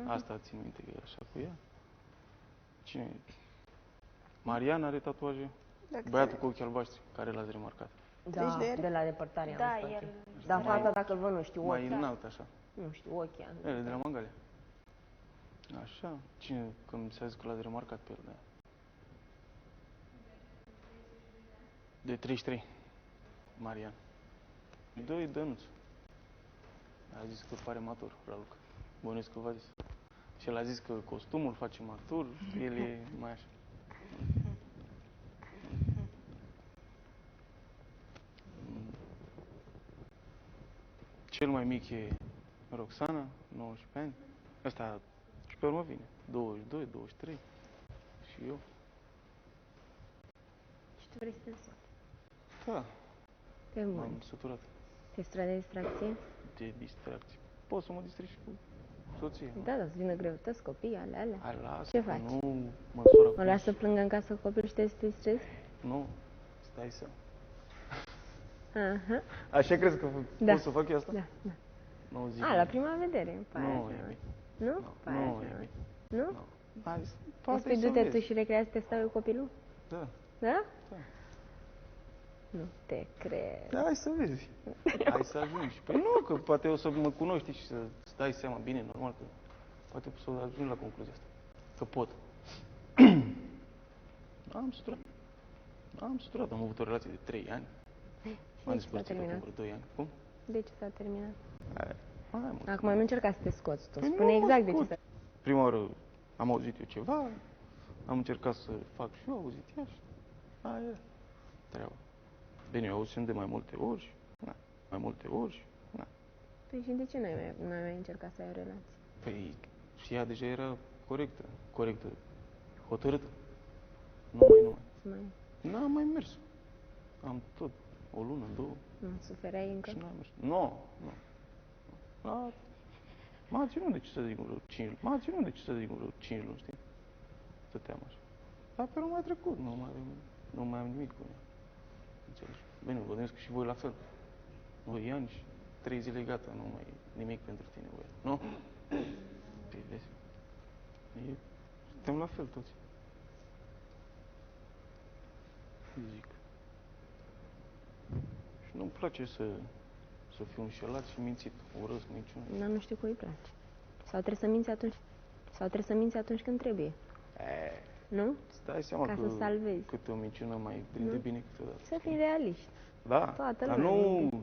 Asta țin minte că e așa cu ea. Cine e? Marian are tatuaje? Băiatul cu ochii albaștri, care l-ați remarcat. Da, de la depărtare am Da, spate. el... Dar fața, dacă îl văd, nu știu Mai ochii. înalt, așa. Nu știu ochii. El, de la Mangalia. Așa. Cine, că mi s-a zis că l-ați remarcat pe el, da. De 33. Marian. Doi Dănuț. A zis că pare matur, Raluca. Bănuiesc că v-a zis. Și el a zis că costumul face matur, el e mai așa. Cel mai mic e Roxana, 19 ani. Ăsta și pe urmă vine. 22, 23. Și eu. Și tu vrei să te sori. Da, Pe bun. m-am săturat Te stura de distracție? de distracție. Pot să mă distrez și cu soția. Da, da, să vină greutăți, copii, alea. Hai, lasă, Ce că faci? nu măsura O lași să plângă în casă copilul și te distrezi? Nu, stai să... Aha. Așa crezi că pot să fac eu asta? Da, da. Nu zic. A, la prima vedere. Nu e bine. Nu? Nu e bine. Nu? Hai, Îți poate spui, să du-te tu vezi. și recrează să te stau eu copilul? Da. Da? Da. Nu te cred. Da, hai să vezi. Hai să ajungi. Păi nu, că poate o să mă cunoști și să-ți dai seama. Bine, normal că poate să ajungi la concluzia asta. Că pot. Am săturat. Am avut o relație de 3 ani. M-am despărțit acum vreo 2 ani. Cum? De ce s-a terminat? Hai, mă. Acum nu încerca să te scoți tu. Păi Spune nu, exact de ce scot. s-a... Prima oară am auzit eu ceva, am încercat să fac și eu, am auzit ea și aia e treaba. Bine, eu auzisem de mai multe ori, mai multe ori, Păi și de ce n-ai mai încercat să ai o relație? Păi și ea deja era corectă, hotărâtă. Nu mai. N-am mai mers. Am tot, o lună, 2. Nu, suferai încă? Și n-am mers. Nu. M-a ținut de ce să zic vreo 5 luni. M-a ținut de ce să zic vreo 5 luni, știi? Stăteam așa. Dar pe urmă a trecut, nu mai am nimic cu ea. Înțelegi? Bine, vă gândesc că și voi la fel. 2 ani și 3 zile gata, nu mai e nimic pentru tine, voi. Nu? Păi vezi? Suntem la fel toți. Zic. Și nu-mi place să fiu înșelat și mințit. Urăsc minciună. Dar nu știu cui îi place. Sau trebuie să minți atunci când trebuie. Nu? Îți dai seama Ca că să salvezi. câte o minciună mai prinde bine câteodată. Să fii realiști. Da, Toată dar lumea nu minte.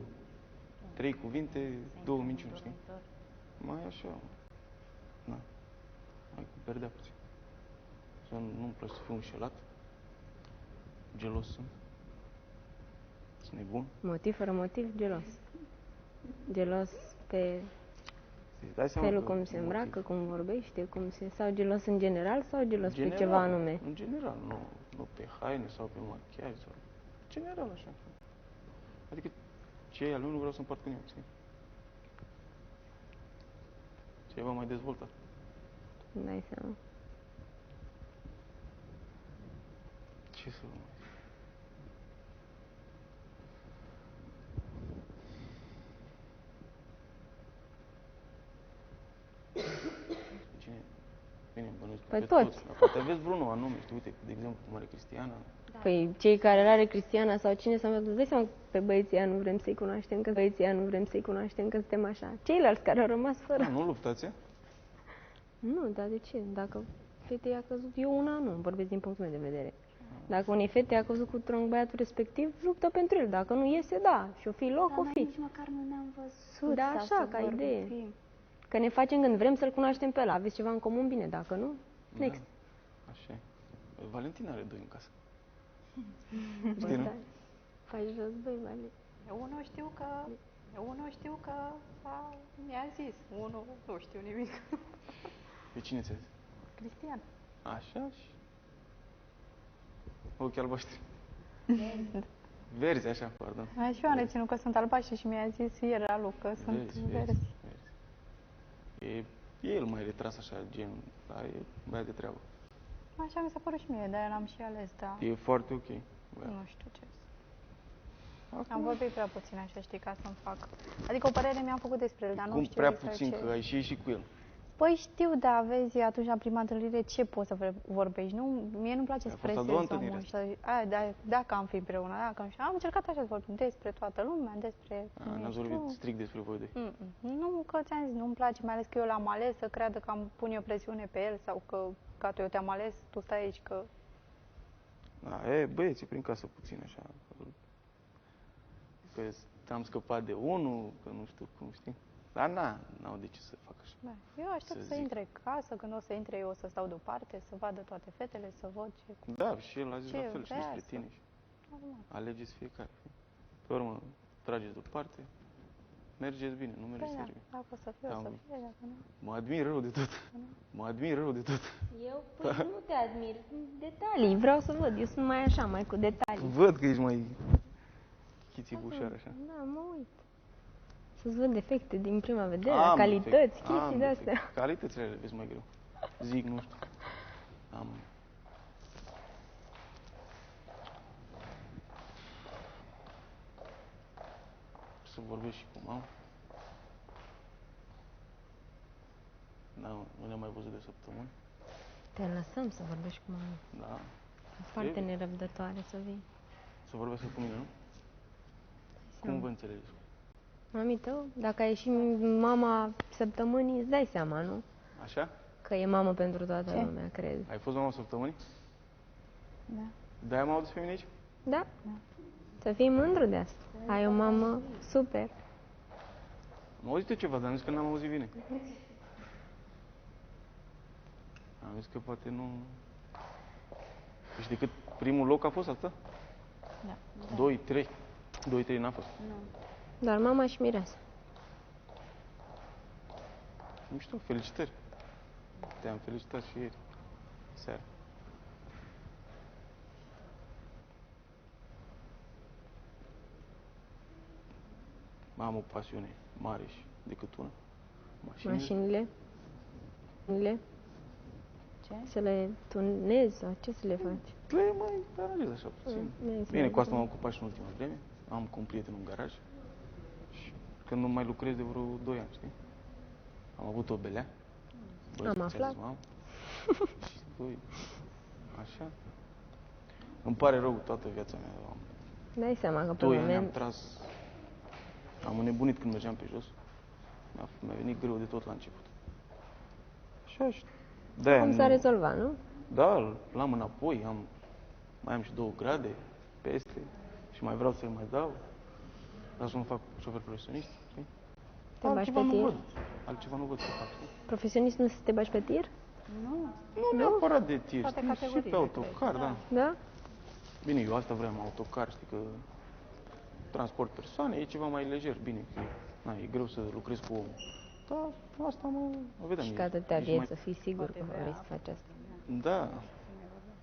3 cuvinte, 2 minciuni, știi? Mai așa, na, mai cu perdea puțin. Nu-mi place să fiu înșelat. Gelos sunt. Sunt nebun. Motiv fără motiv, gelos. Gelos pe Îți dai seama felul că cum se motiv. îmbracă, cum vorbește, sau gelos în general, sau gelos General, pe ceva anume. În general, nu pe haine sau pe machiaj sau... General, așa. Adică ce e al meu nu vreau să împart cu nimeni, știi? Ceva mai dezvoltat. Îmi dai seama. Ce să vă mai zic? Cine? Bine, bănuiesc Păi pe toți. Dar poate aveți vreunul anume, știi, uite, de exemplu, cum are Cristiana. Păi cei care îl are Cristiana sau cine să îți dai seama că pe băieții ăia nu vrem să-i cunoaștem, că suntem așa. Ceilalți care au rămas fără. Nu luptați, Nu, dar de ce? Dacă fetei a căzut, eu una nu, vorbesc din punctul meu de vedere. Dacă unei fete a căzut cu tronc băiatul respectiv, luptă pentru el. Dacă nu iese, da. Și o fi loc, o Dar fi. nici măcar nu ne-am văzut. Da, sau așa, să ca idee. vorbim. Că ne facem când vrem să-l cunoaștem pe ăla. Aveți ceva în comun, bine. Dacă nu, next. Da, așa e. Valentina are 2 în casă. Știi, nu? Faci jos, băi, Vale. Eu unul știu că mi-a zis. Unul nu știu nimic. Pe cine ți-a zis? Cristian. Așa și... Ochi albaștri. Verzi, așa, pardon. Și eu am reținut că sunt albaștri și mi-a zis ieri Ralu că sunt verzi. E el mai retras așa, gen, dar e băiat de treabă. Așa mi s-a părut și mie, de-aia l-am și ales, da. E foarte ok. Nu știu ce să... Am vorbit prea puțin, așa, știi, ca să-mi fac... Adică o părere mi-am făcut despre el, dar nu Cum știu prea exact puțin, ce... că ai și cu el. Păi știu, dar vezi, atunci la prima întâlnire ce poți să vorbești? Nu, mie nu-mi place A să fost a presez doua omul întâlnire și să zic, dacă am fi împreună, dacă am și... Am încercat așa să vorbim despre toată lumea, despre cum N-ați ești vorbit tu. strict despre voi doi. Nu, că ți-am zis, nu-mi place, mai ales că eu l-am ales, să creadă că am pune o presiune pe el sau că, gata, eu te-am ales, tu stai aici, că... Da, băieții prin casă puțin așa. Că am scăpat de unul, că nu știu cum, știi? Dar n-au de ce să fac așa. Da. Eu aștept să zic. intre casă, când o să intre eu o să stau deoparte, să vadă toate fetele, să văd ce... Da, și el a zis Ce la fel și vrea despre să- tine. Normal. Alegeți fiecare. Pe urmă, trageți deoparte, mergeți bine, nu mergeți Păi da, bine. dacă o să fie, o să fie, dacă nu... Mă admir rău de tot. Mă admir rău de tot. Eu păi, nu te admir, sunt detalii, vreau să văd, eu sunt mai așa, mai cu detalii. Văd că ești mai chițibușar așa. Da, mă uit. Să-ți văd defecte din prima vedere, Am calități, defecte, chestii am de-astea. defecte. Calitățile le vezi mai greu. Zic, nu știu. Am... Să vorbesc și cu mama. Da, nu ne-am mai văzut de săptămâni. Te lăsăm să vorbești cu mama. Da. Foarte Trebuie. nerăbdătoare să vii. Să vorbească cu mine, nu? Cum vă înțelegeți? Mami tău, dacă ai ieșit mama săptămânii, îți dai seama, nu? Așa? Că e mamă pentru toată Ce? lumea, cred. Ai fost mama săptămânii? Da. De-aia m-au adus pe mine aici? Da? Să fii mândru de asta. Ai o mamă super. Am auzit eu ceva, dar am zis că n-am auzit bine. Am zis că poate nu... Și decât primul loc a fost asta? Da. 2, 3. 2, 3 n-a fost. Doar mama și mireasa. Nu știu, felicitări. Te-am felicitat și ieri. Seara. Am o pasiune mare și decât una. Mașinile? Ce? Să le tunezi sau ce să le faci? Le mai aranjez așa puțin. Bine, Bine, cu asta m-am ocupat și în ultima vreme. Am cu un prieten un garaj. Și când nu mai lucrez de vreo 2 ani, știi? Am avut o belea. Bă, Am ți-a aflat. zis, mamă. Și băi, așa. Îmi pare rău toată viața mea. Dai seama că pe 2 ani am moment... tras. Am înnebunit când mergeam pe jos. Mi-a venit greu de tot la început. Așa și de-aia Cum s-a rezolvat, nu? Da, l-am înapoi, mai am și 2 grade peste și mai vreau să-i mai dau. Vreau să mă fac șofer profesionist, știi? Te bagi Altceva pe nu tir? văd. Altceva nu văd să fac, știi? Profesionist nu să te bagi pe tir? Nu neapărat de tir, Toate știi? Și categoriile, pe autocar, cred, da. Da? Bine, eu asta vreau, autocar, știi că transport persoane e ceva mai lejer, bine, că e greu să lucrezi cu omul. Da, asta mă vedeam. Și ca atâtea ești vieți să fii sigur că vrei să faci asta. Da.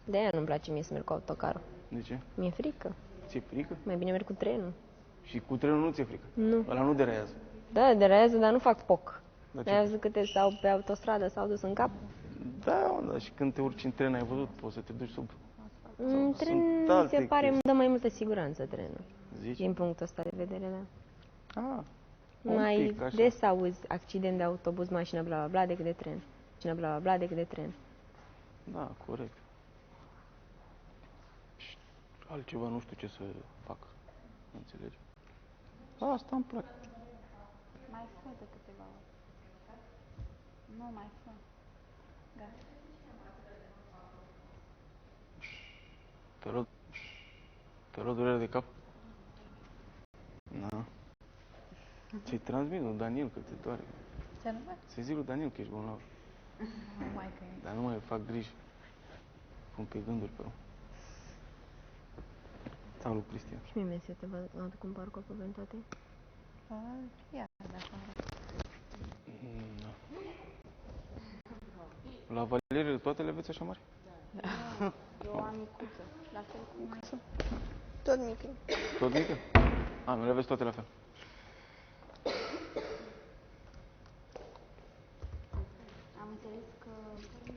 De-aia nu-mi place mie să merg cu autocarul. De ce? Mi-e frică. Ți-e frică? Mai bine merg cu trenul. Și cu trenul nu ți-e frică? Nu. Ăla nu derează. Da, derează, dar nu fac poc. Dar De-aia văzut câte sau pe autostradă s-au dus în cap. Da, mă, dar și când te urci în tren ai văzut, poți să te duci sub... În tren mi se alte pare îmi chestii. dă mai multă siguranță trenul. Zici? Din punctul ăsta de vedere, da. Ah, un Mai pic, așa. des auzi accident de autobuz, mașină, bla bla bla, decât de tren. Mașină, bla bla bla, decât de tren. Da, corect. Și altceva nu știu ce să fac. Înțelegi? Asta îmi place. Mai fă de câteva ori. Nu mai fă. Gata. Te rog durere de cap? Da. Ți-i transmit lui Daniel că te doare. Ce nu mai? Să-i zic lui Daniel că ești bolnav. Nu mai că e. Dar nu mai fac griji. Pun pe gânduri pe om. Sau lui Cristian. Și mie mi-e să te aduc un parcă pe ventate. Ia, dacă vrei. Da. La Valerie toate le aveți așa mari? Eu am micuță. La fel cum ai tu. Tot mică. Tot mică? A, nu le aveți toate la fel. Am înțeles că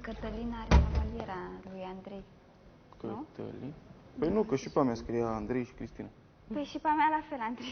Cătălin are cavaliera lui Andrei. Cătălin? Păi nu, că și pe a mea scria Andrei și Cristina. Păi și pe a mea la fel, Andrei.